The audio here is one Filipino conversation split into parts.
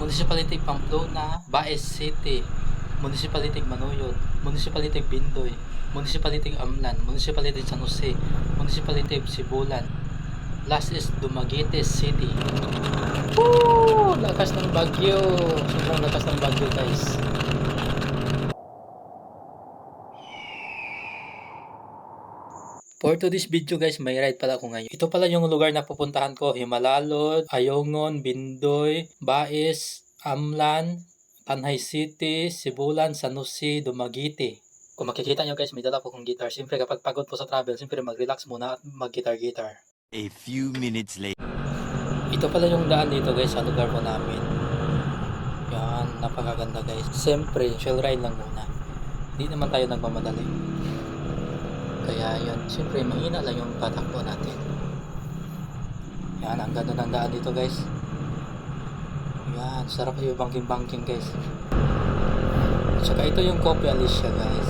Municipality Pamplona, Baez City, Municipality Manuyot, Municipality Bindoy, Municipality Amlan, Municipality San Jose, Municipality Sibulan. Last is Dumaguete City. Woo! Lakas ng bagyo. Sobrang lakas ng bagyo, guys. For today's video guys, may ride pala ako ngayon. Ito pala yung lugar na pupuntahan ko. Himalalod, Ayongon, Bindoy, Baez, Amlan, Tanay City, Sibulan, San Jose, Dumaguete. Kung makikita nyo guys, may dala ko kong guitar. Siyempre kapag pagod po sa travel, siyempre mag-relax muna at mag-guitar-guitar. A few minutes later. Ito pala yung daan dito guys sa lugar po namin. Yan, napakaganda guys. Siyempre, chill ride lang muna. Hindi naman tayo nagmamadali. Kaya yun, siyempre mahina lang yung patakbo natin. Yan, ang ganda ng daan dito guys. Yan, sarap yung banking-banking guys. At saka ito yung Coffee Alicia guys.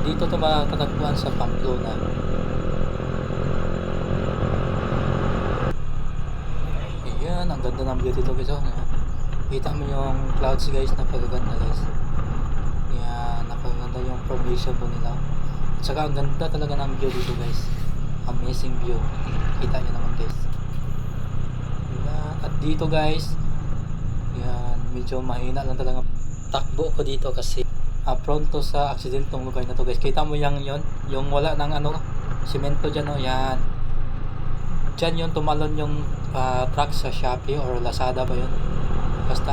Dito ito matatagpuan sa Pamplona. Yan, ang ganda ng view dito guys. Kita mo yung clouds guys, napakaganda guys. Yan, napakaganda yung formation po nila. At saka ang ganda talaga ng view dito guys. Amazing view. Kita nyo naman guys. Yan. At dito guys, yan, medyo mahina lang talaga takbo ko dito kasi pronto sa aksidentong lugar na to guys. Kita mo yung wala ng semento dyan o yan. Dyan yung tumalon yung truck sa Shopee or Lazada ba yun. Basta.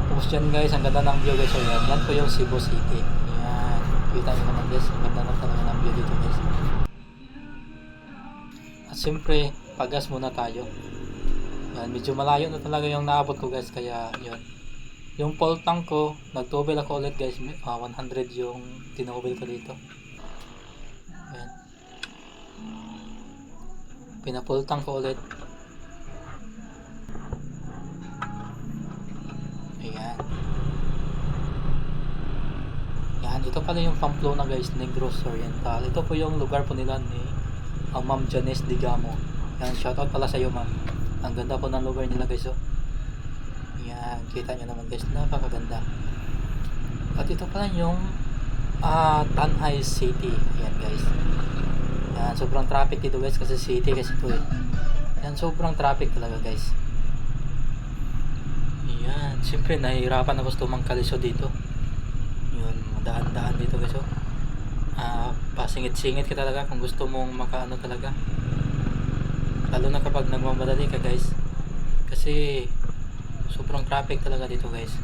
Tapos dyan guys, ang ganda ng view guys. So yan po yung Cebu City. Yan. Kita nyo naman guys. Ang ganda na talaga ng view dito guys. At siyempre, pagas muna tayo. Yan, medyo malayo na talaga yung naabot ko guys. Kaya yun. Yung full tank ko, nag-double ako ulit guys. 100 yung tinouble ko dito. Yan. Pina-full tank ko ulit. Ayan. Yan, ito pala yung Pamplona guys, Negros Oriental. Ito po yung lugar po nila ni Ma'am Janice Digamo. Yan, shoutout pala sa iyo ma'am. Ang ganda po ng lugar nila guys. Yan, kita nyo naman guys, napakaganda. At ito pala yung Tanay City. Yan guys. Yan, sobrang traffic dito guys kasi city kasi ito eh. Yan, sobrang traffic talaga guys. Yan, siyempre nahihirapan ako sa tumangkalisod dito. Yun, daan-daan dito guys. Pasingit-singit ka talaga kung gusto mong makaano talaga. Lalo na kapag nagmamadali ka guys. Kasi sobrang traffic talaga dito guys.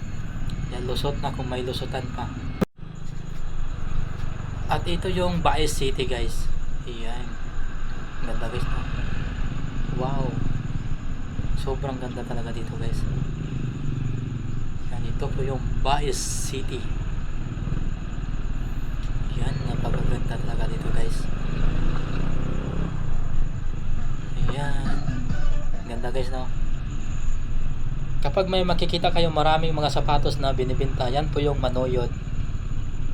Yan, lusot na kung may lusutan pa. At ito yung Baez City guys. Ayan. Ganda guys no? Wow. Sobrang ganda talaga dito guys. Yan, ito po yung Baez City. Yan, napakaganda talaga dito guys. Ayan. Ganda guys no? Kapag may makikita kayong maraming mga sapatos na binibenta, yan po yung Manuyot.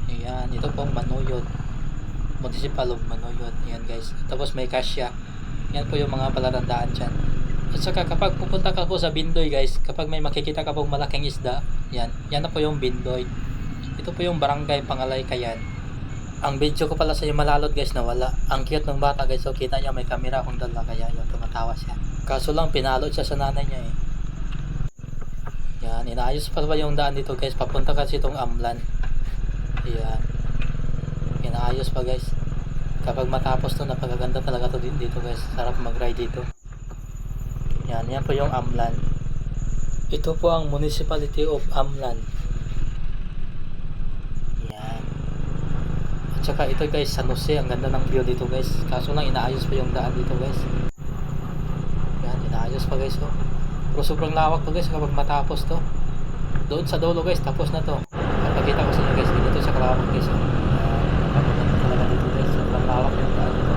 Ayan, ito po ang Manuyot. Municipal of Manuyot. Ayan guys. Tapos may Cassia. Yan po yung mga palatandaan dyan. At saka kapag pupunta ka po sa Bindoy guys, kapag may makikita ka pong malaking isda, yan na po yung Bindoy. Ito po yung barangay Pangalay Kayan. Ang video ko pala sa Himalalod guys nawala. Ang cute ng bata guys. So kita nyo may camera akong dala kaya yun tumatawa siya. Kaso lang pinalot siya sa nanay niya eh. Yan, inaayos pa ba yung daan dito guys. Papunta kasi itong Amlan. Ayan. Inaayos pa guys. Kapag matapos to, napakaganda talaga to dito guys. Sarap mag-ride dito. Yan, yan po yung Amlan. Ito po ang Municipality of Amlan. Yan. At saka ito guys, San Jose. Ang ganda ng view dito guys. Kaso lang inaayos pa yung daan dito guys. Yan, inaayos pa guys oh. Pero sobrang lawak to guys kapag matapos to. Doon sa dulo guys, tapos na to. Papakita ko sa inyo guys, dito sa kalawak guys. Napakaganda talaga dito guys. Sobrang lawak yung daan dito.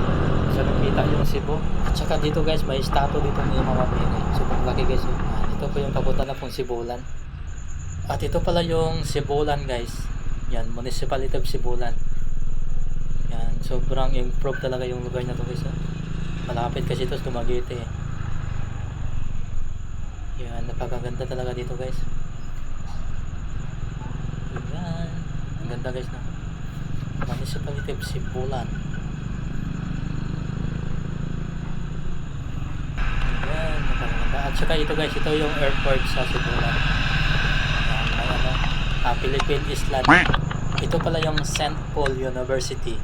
So nakita yung Cebu. At saka dito guys, may statue dito ng Mama Mary. Sobrang laki guys. Ito po yung papunta na pong Sibulan. At ito pala yung Sibulan guys. Yan, Municipality of Sibulan. Yan, sobrang improve talaga yung lugar na to guys. Malapit kasi ito sa Dumaguete eh. Yan, napakaganda talaga dito guys. Yan. Ang ganda guys na. Municipality of Sibulan. Yan, napakaganda. At saka ito guys, ito yung airport sa Sibulan. Yan, may ano, Philippine Island. Ito pala yung St. Paul University.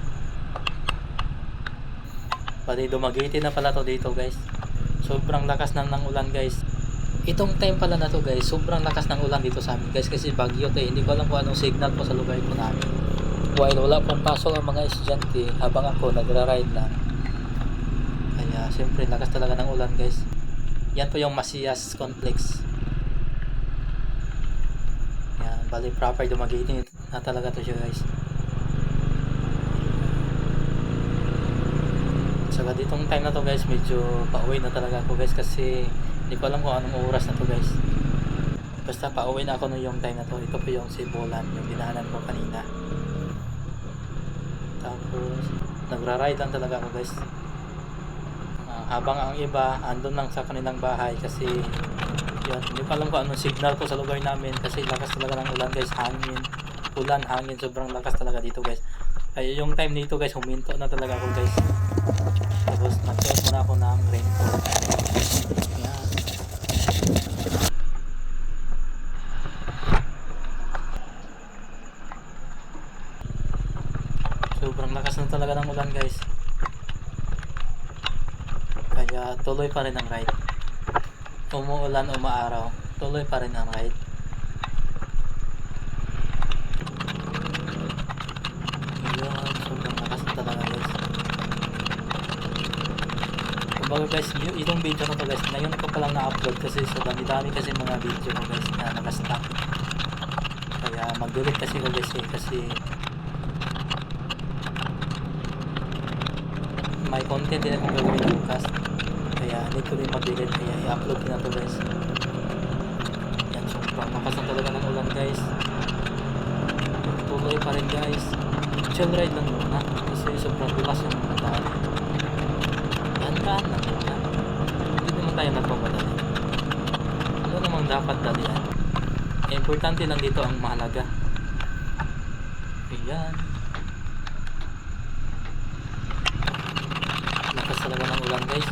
Pati Dumaguete na pala to dito guys. Sobrang lakas ng ulan guys. Itong time pala na to guys, sobrang lakas ng ulan dito sa amin guys kasi bagyo to eh. Hindi ko alam kung anong signal po sa lugar ko namin. While wala pong pasok ang mga estudyante, habang ako nagra-ride lang. Kaya siyempre lakas talaga ng ulan guys. Yan po yung Masias Complex. Yan, bali proper Dumaguete na talaga to siya guys. Saka ditong time na to guys, medyo pauwi na talaga ako guys kasi hindi ko alam kung anong oras na to guys. Basta pauwi na ako no yung time na to. Ito po yung Sibulan, yung dinaanan ko kanina. Tapos nagra-ride lang talaga ako guys. Habang ang iba andun lang sa kanilang bahay kasi yun, hindi ko alam kung anong signal po sa lugar namin kasi lakas talaga ng ulan guys, hangin, ulan, hangin, sobrang lakas talaga dito guys. Kaya yung time nito guys, huminto na talaga ako guys. Tapos nag-suot muna ako ng raincoat. Yan. Sobrang lakas na talaga ng ulan guys. Kaya tuloy pa rin ang ride. Umuulan, umaaraw, tuloy pa rin ang ride. Yun, sobrang lakas na talaga guys. Kumbaga guys, itong video na to guys, ngayon ko palang na-upload kasi sa dami-dami kasi mga video ko guys na nakastock. Kaya mag-delete kasi ko guys kasi may content din akong gagawin na bukas. Kaya need ko din mag-delete, kaya i-upload ko na to guys. Yan, sobrang lakas na talaga ng ulan guys. Tuloy pa rin guys. Chill ride lang muna kasi sobrang bukas yung mga daan. Dahan-dahan lang muna. Hindi naman tayo nagpapadali. Ano namang dapat dalian. Importante lang dito ang mahalaga. Ayan. Lakas talaga ng ulan guys.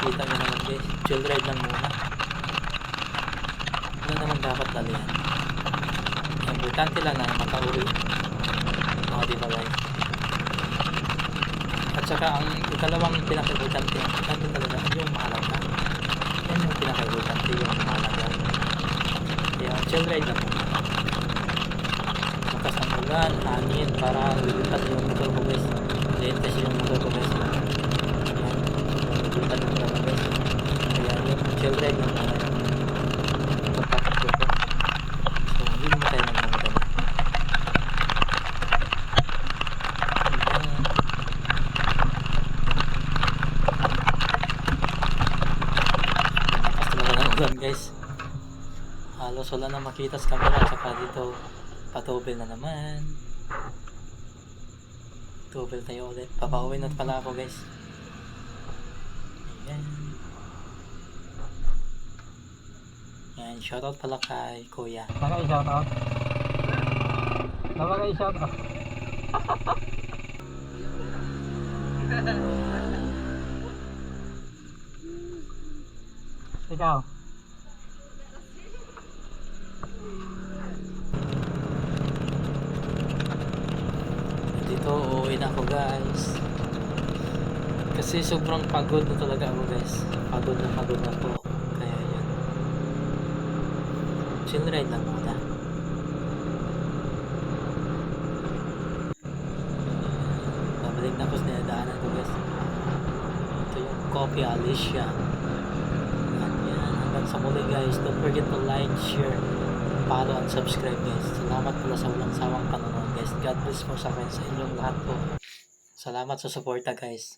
Kita nyo naman guys. Chill ride lang muna. Ano namang dapat dalian. Importante lang na makauwi. Di ba guys? At saka ang ikalawang pinaka-importante talaga yung mahalaga. Yan yung pinaka-importante, yung mahalaga. Kaya chill ride lang muna. Lakas ng ulan, hangin, para lilipat yung motor ko guys. Late kasi yung motor ko guys. Yan, lilipat yung motor ko guys. Kaya yung chill ride lang muna. Pagkakapit ko. So hindi naman tayo magmamadali. Guys, halos wala na makita sa camera, saka dito patubel na naman. Tubel tayo ulit, papauwi na pala ako guys. Ayan. Ayan, shoutout pala kay kuya. Nakay shoutout? Nakay shoutout? Ikaw? Dito uuwi na ako guys kasi sobrang pagod na talaga ako guys. Pagod na po. Kaya yan, chill ride lang muna. Babalik na ako sa dinadaanan ko guys. Ito yung Coffee Alicia. Yan, hanggang sa muli guys. Don't forget to like, share, follow and subscribe guys. Salamat pala sa walang sawang panonood guys. God bless po sa inyong lahat po. Salamat sa suporta guys.